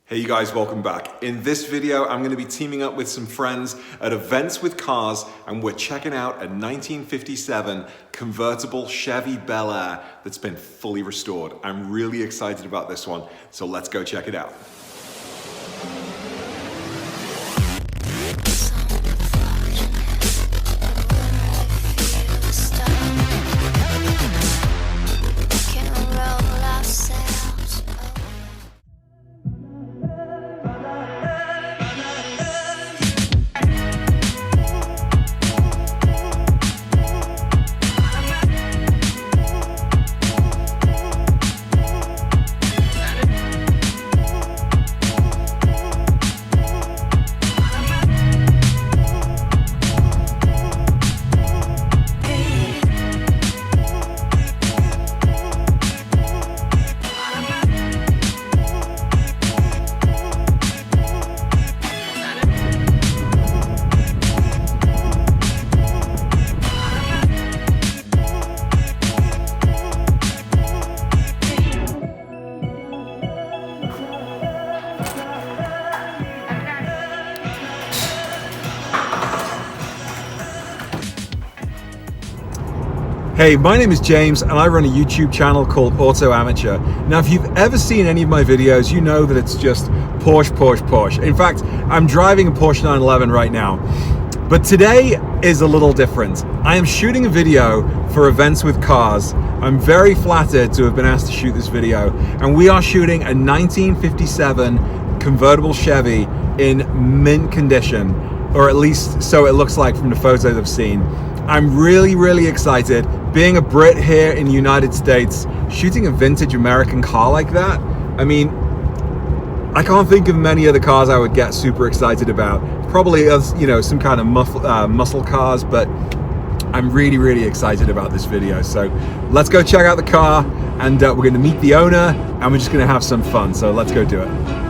Hey you guys, welcome back. In this video, I'm gonna be teaming up with some friends at Events with Cars, and we're checking out a 1957 convertible Chevy Bel Air that's been fully restored. I'm really excited about this one, so let's go check it out. Hey, my name is James and I run a YouTube channel called Auto Amateur. Now, if you've ever seen any of my videos, you know that it's just Porsche, Porsche, Porsche. In fact, I'm driving a Porsche 911 right now. But today is a little different. I am shooting a video for Events with Cars. I'm very flattered to have been asked to shoot this video. And we are shooting a 1957 convertible Chevy in mint condition, or at least so it looks like from the photos I've seen. I'm really excited. Being a Brit here in the United States, shooting a vintage American car like that, I mean, I can't think of many other cars I would get super excited about. Probably, some kind of muscle cars, but I'm really excited about this video. So let's go check out the car, and we're gonna meet the owner, and we're just gonna have some fun. So let's go do it.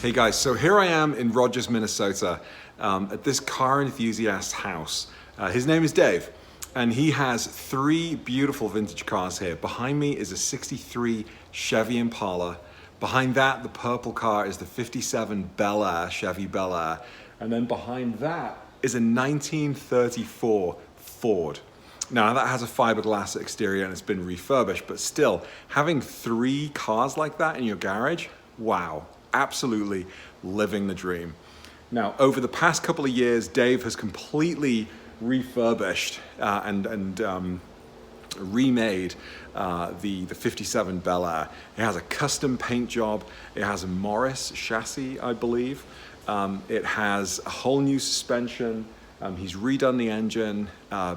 Hey guys, so here I am in Rogers, Minnesota, at this car enthusiast house. His name is Dave, and he has three beautiful vintage cars here. Behind me is a 63 Chevy Impala. Behind that, the purple car is the 57 Bel Air, Chevy Bel Air. And then behind that is a 1934 Ford. Now that has a fiberglass exterior and it's been refurbished, but still, having three cars like that in your garage, wow. Absolutely living the dream. Now, over the past couple of years, Dave has completely refurbished and remade the 57 Bel Air. It has a custom paint job. It has a Morris chassis, I believe. It has a whole new suspension. He's redone the engine,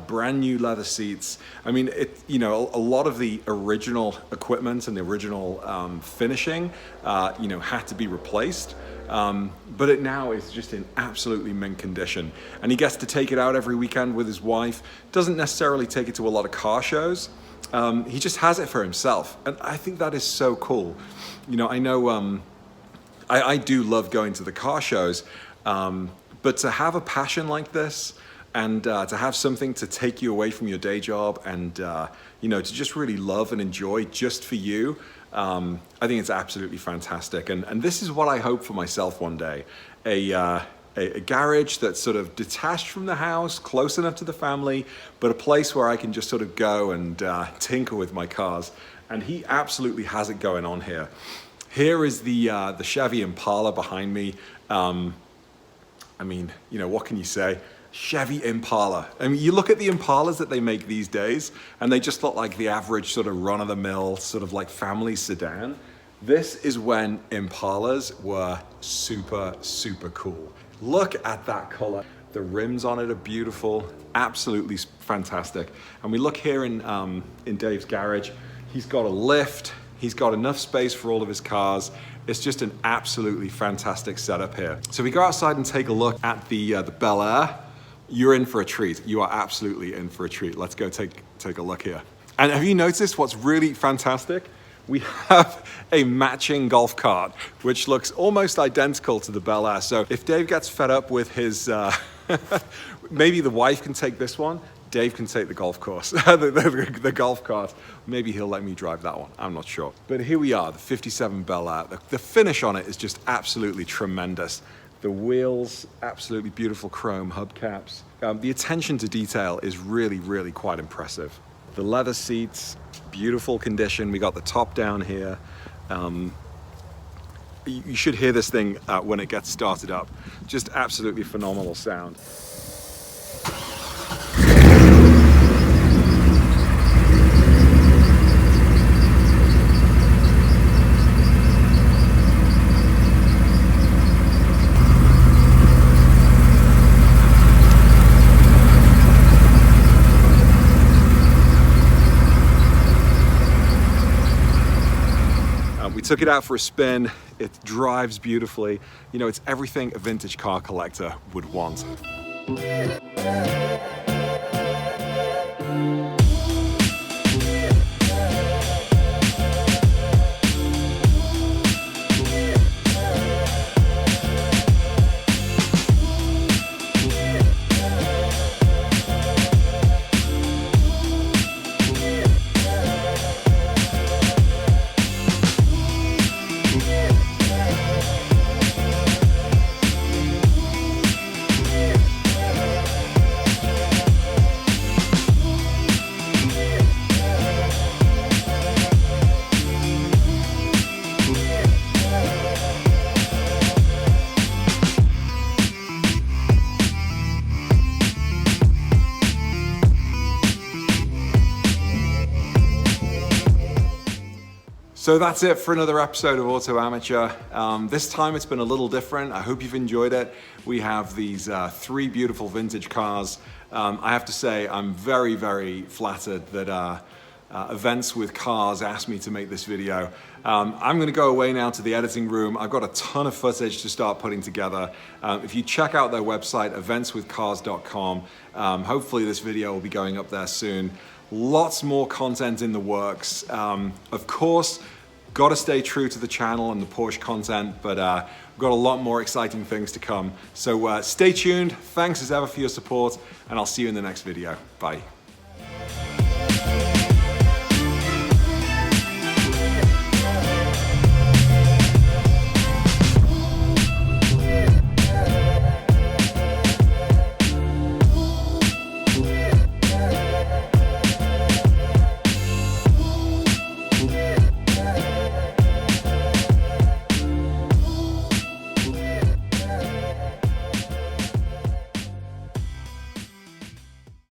brand new leather seats. I mean, a lot of the original equipment and the original finishing, had to be replaced. But it now is just in absolutely mint condition. And he gets to take it out every weekend with his wife. Doesn't necessarily take it to a lot of car shows. He just has it for himself. And I think that is so cool. I know I do love going to the car shows. But to have a passion like this, and to have something to take you away from your day job and to just really love and enjoy just for you. I think it's absolutely fantastic, and this is what I hope for myself one day. A garage that's sort of detached from the house, close enough to the family, but a place where I can just sort of go and tinker with my cars. And he absolutely has it going on here. Here is the Chevy Impala behind me. I mean, what can you say? Chevy Impala. I mean, you look at the Impalas that they make these days, and they just look like the average sort of run-of-the-mill, sort of like family sedan. This is when Impalas were super, super cool. Look at that color. The rims on it are beautiful, absolutely fantastic. And we look here in Dave's garage. He's got a lift. He's got enough space for all of his cars. It's just an absolutely fantastic setup here. So we go outside and take a look at the Bel Air. You're in for a treat. You are absolutely in for a treat. Let's go take a look here. And have you noticed what's really fantastic? We have a matching golf cart, which looks almost identical to the Bel Air. So if Dave gets fed up with his, maybe the wife can take this one, Dave can take the golf course, the golf cart. Maybe he'll let me drive that one, I'm not sure. But here we are, the 57 Bel Air. The finish on it is just absolutely tremendous. The wheels, absolutely beautiful chrome hubcaps. The attention to detail is really, really quite impressive. The leather seats, beautiful condition. We got the top down here. You should hear this thing when it gets started up. Just absolutely phenomenal sound. We took it out for a spin. It drives beautifully. It's everything a vintage car collector would want. So that's it for another episode of Auto Amateur. This time it's been a little different. I hope you've enjoyed it. We have these three beautiful vintage cars. I have to say I'm very, very flattered that Events with Cars asked me to make this video. I'm gonna go away now to the editing room. I've got a ton of footage to start putting together. If you check out their website, eventswithcars.com, hopefully this video will be going up there soon. Lots more content in the works. Of course, got to stay true to the channel and the Porsche content, but we've got a lot more exciting things to come. So stay tuned. Thanks as ever for your support, and I'll see you in the next video. Bye.